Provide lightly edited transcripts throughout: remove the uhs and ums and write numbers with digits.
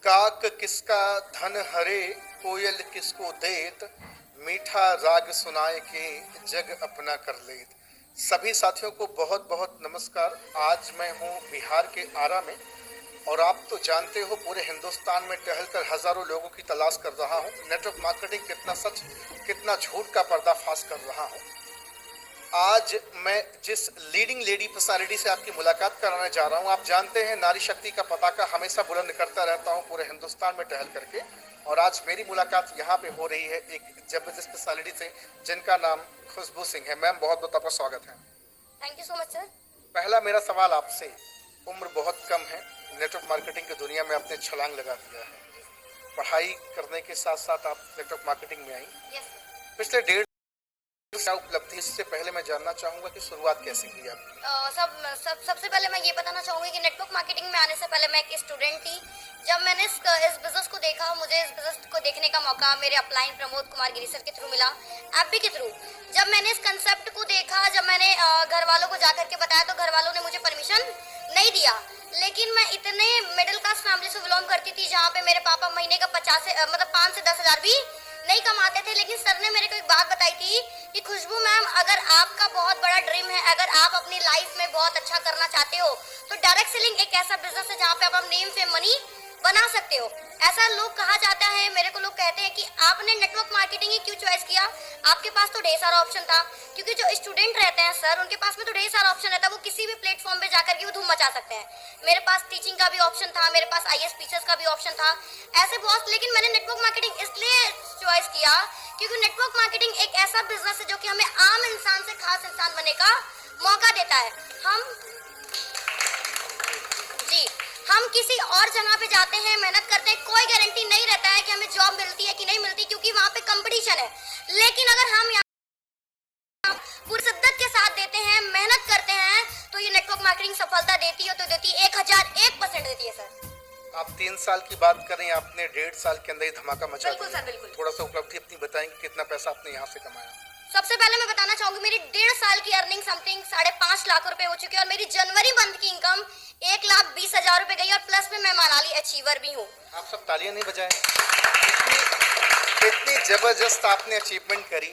काक किसका धन हरे, कोयल किसको देत, मीठा राग सुनाए के जग अपना कर लेत। सभी साथियों को बहुत बहुत नमस्कार। आज मैं हूँ बिहार के आरा में और आप तो जानते हो पूरे हिंदुस्तान में टहलकर हजारों लोगों की तलाश कर रहा हूँ। नेटवर्क मार्केटिंग कितना सच कितना झूठ का पर्दाफाश कर रहा हूँ। आज मैं जिस लीडिंग लेडी पर्सनालिटी से आपकी मुलाकात कराने जा रहा हूं, आप जानते हैं नारी शक्ति का पताका हमेशा बुलंद करता रहता हूं पूरे हिंदुस्तान में टहल करके। और आज मेरी मुलाकात यहां पे हो रही है एक जबरदस्त पर्सनालिटी से जिनका नाम खुशबू सिंह है। मैम बहुत बहुत आपका स्वागत है। Thank you so much sir. पहला मेरा सवाल आपसे, उम्र बहुत कम है, नेटवर्क मार्केटिंग की दुनिया में आपने छलांग लगा दिया है, पढ़ाई करने के साथ साथ आप नेटवर्क मार्केटिंग में आई। पिछले डेढ़ क्या उपलब्धि, इससे पहले मैं जानना चाहूंगा कि शुरुआत कैसे की आपकी। सबसे पहले मैं ये बताना चाहूंगी कि नेटवर्क मार्केटिंग में आने से पहले मैं एक स्टूडेंट थी। जब मैंने इस बिजनेस को देखा, मुझे इस बिजनेस को देखने का मौका मेरे अपलाइन प्रमोद कुमार गिरी सर के थ्रू मिला, एफबी के थ्रू। जब मैंने इस कंसेप्ट को देखा, जब मैंने घर वालों को जाकर के बताया तो घर वालों ने मुझे परमिशन नहीं दिया। लेकिन मैं इतने मिडिल क्लास फैमिली से बिलोंग करती थी जहाँ पे मेरे पापा महीने का 5 से 10 हजार भी नहीं कमाते थे। लेकिन सर ने मेरे को एक बात बताई थी कि खुशबू मैम, अगर आपका बहुत बड़ा ड्रीम है, अगर आप अपनी लाइफ में बहुत अच्छा करना चाहते हो तो डायरेक्ट सेलिंग एक ऐसा बिजनेस है जहाँ पे आप नेम फेम मनी बना सकते हो। ऐसा लोग कहा जाता है, मेरे को लोग कहते हैं कि आपने नेटवर्क मार्केटिंग ही क्यों चॉइस किया, आपके पास तो ढेर सारा ऑप्शन था। क्योंकि जो स्टूडेंट रहते हैं सर, उनके पास में तो ढेर सारा ऑप्शन रहता है, वो किसी भी प्लेटफॉर्म पे जाकर के वो धूम मचा सकते हैं। मेरे पास टीचिंग का भी ऑप्शन था, मेरे पास आईएएस टीचर्स का भी ऑप्शन था, ऐसे बहुत। लेकिन मैंने नेटवर्क मार्केटिंग इसलिए चॉइस किया क्योंकि नेटवर्क मार्केटिंग एक ऐसा बिजनेस है जो कि हमें आम इंसान से खास इंसान बनने का मौका देता है। हम किसी और जगह पे जाते हैं, मेहनत करते हैं, कोई गारंटी नहीं रहता है कि हमें जॉब मिलती है कि नहीं मिलती, क्योंकि वहाँ पे कंपटीशन है। लेकिन अगर हम यहाँ पूरी शिद्दत के साथ देते हैं, मेहनत करते हैं, तो ये नेटवर्क मार्केटिंग सफलता देती है, तो देती है 1001% देती है सर। आप 3 साल की बात कर रही हैं, आपने 1.5 साल के अंदर ही धमाका मचा दिया। बिल्कुल सर, बिल्कुल। थोड़ा सा उपलब्धि अपनी बताएंगे, कितना पैसा आपने यहाँ से कमाया। सबसे पहले मैं बताना चाहूंगी, मेरी 1.5 साल की अर्निंग समथिंग 5.5 लाख रुपए हो चुकी है और मेरी जनवरी मंथ की इनकम 1,20,000 रुपए गई और प्लस में मैं मनाली अचीवर भी हूँ। आप सब तालियां नहीं बजाएं। इतनी जबरदस्त आपने अचीवमेंट करी।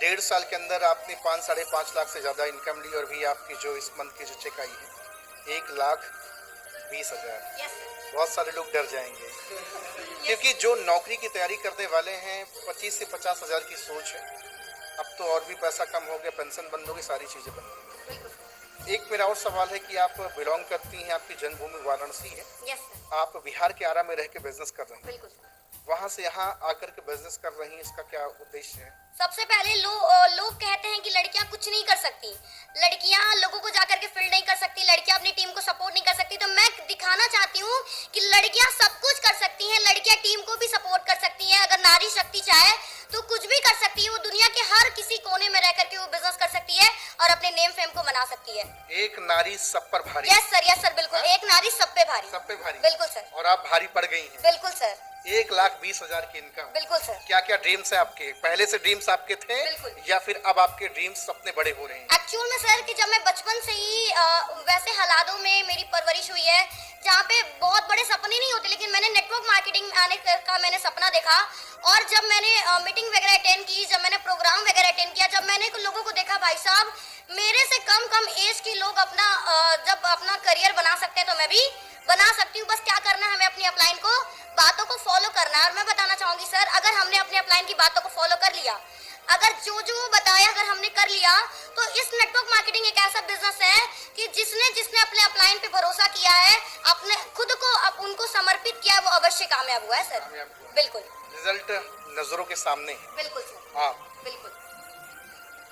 1.5 साल के अंदर आपने 5-5.5 लाख से ज्यादा इनकम ली और भी आपकी जो इस मंथ की जो चेक आई है 1,20,000। बहुत सारे लोग डर जाएंगे क्योंकि जो नौकरी की तैयारी करने वाले हैं 25 से 50 हजार की सोच है। अब तो और भी पैसा कम हो गया, पेंशन बंद हो गई, सारी चीजें बंद हो गई। एक मेरा और सवाल है कि आप बिलोंग करती हैं, आपकी जन्मभूमि वाराणसी है, आप बिहार के आरा में रह के बिजनेस कर रहे हैं, वहाँ से यहाँ आकर के बिजनेस कर रही हैं, इसका क्या उद्देश्य है? सबसे पहले लोग कहते हैं कि लड़कियां कुछ नहीं कर सकती, लड़कियां लोगों को जाकर के फील्ड नहीं कर सकती, लड़कियां अपनी टीम को सपोर्ट नहीं कर सकती। तो मैं दिखाना चाहती हूँ कि लड़कियां सब कुछ कर सकती हैं, लड़कियां टीम को भी सपोर्ट कर सकती हैं। अगर नारी शक्ति चाहे तो कुछ भी कर सकती है, वो दुनिया के हर किसी कोने में रह करके वो बिजनेस कर सकती है और अपने नेम फेम को बना सकती है। एक नारी सब पर भारी। यस सर, बिल्कुल। एक नारी सब पे भारी। सब पे भारी, बिल्कुल सर। और आप भारी पड़ गई हैं। बिल्कुल सर। 1,20,000 की इनकम। बिल्कुल सर। क्या क्या ड्रीम्स है आपके? पहले से ड्रीम्स आपके थे या फिर अब आपके ड्रीम्स सपने बड़े हो रहे हैं? एक्चुअल में सर कि जब मैं बचपन से ही वैसे हालातों में मेरी परवरिश हुई है जहाँ पे बहुत बड़े सपने नहीं होते, लेकिन मैंने नेटवर्क मार्केटिंग में आने का मैंने सपना देखा। और जब मैंने मीटिंग वगैरह अटेंड की, जब मैंने प्रोग्राम वगैरह अटेंड किया, जब मैंने लोगों को देखा, भाई साहब मेरे से कम एज के लोग जब अपना करियर बना सकते हैं तो मैं भी बना सकती हूँ। बस क्या करना है, हमें अपनी अपलाइन को बातों को फॉलो करना है। और मैं बताना चाहूंगी सर, अगर हमने अपने अपलाइन की बातों को फॉलो कर लिया, अगर जो बताया अगर हमने कर लिया, तो इस नेटवर्क मार्केटिंग एक ऐसा बिजनेस है कि जिसने अपने अपलाइन पे भरोसा किया है, अपने खुद को उनको समर्पित किया, वो अवश्य कामयाब हुआ है सर। बिल्कुल। रिजल्ट नजरों के सामने है। बिल्कुल सर। हाँ, बिल्कुल।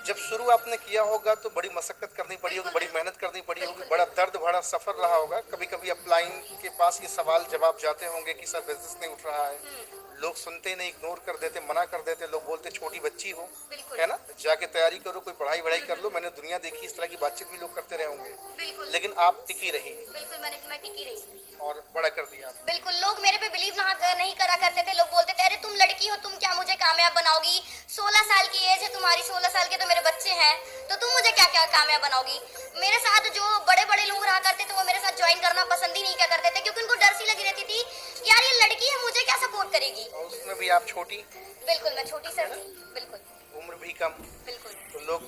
जब शुरू आपने किया होगा तो बड़ी मशक्कत करनी पड़ी होगी, बड़ी मेहनत करनी पड़ी होगी, बड़ा दर्द भरा सफर रहा होगा। कभी कभी अपलाइन के पास ये सवाल जवाब जाते होंगे कि सर बिजनेस नहीं उठ रहा है, लोग सुनते नहीं, इग्नोर कर देते, मना कर देते, लोग बोलते छोटी बच्ची हो, है ना, जाके तैयारी करो, कोई पढ़ाई वढ़ाई कर लो। मैंने दुनिया देखी, इस तरह की बातचीत भी लोग करते रहे होंगे, लेकिन आप टिकी रही। बिल्कुल, मैं टिकी रही और बड़ा कर दिया। बिल्कुल। लोग मेरे पे बिलीव नहीं करा करते थे, लोग बोलते थे अरे तुम लड़की हो, तुम क्या मुझे कामयाब बनाओगी, 16 साल की एज है तुम्हारी, 16 साल के तो मेरे बच्चे हैं, तो तुम मुझे क्या क्या कामयाब बनाओगी। मेरे साथ जो बड़े बड़े लोग रहा करते थे वो मेरे साथ ज्वाइन करना पसंद ही नहीं क्या करते थे, क्योंकि उनको डर सी लगी रहती थी कि जाएगी। और उसमें भी आप छोटी, बिल्कुल मैं छोटी सर थी, बिल्कुल उम्र भी कम, बिल्कुल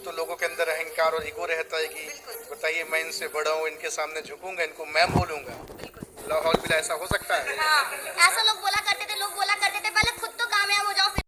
तो लोगों के अंदर अहंकार और ईगो रहता है कि बिल्कुल। बताइए मैं इनसे बड़ा हूँ, इनके सामने झुकूंगा, इनको मैम बोलूंगा। बिल्कुल। लाहौल भी ऐसा हो सकता है। हाँ, ऐसा लोग बोला करते थे, लोग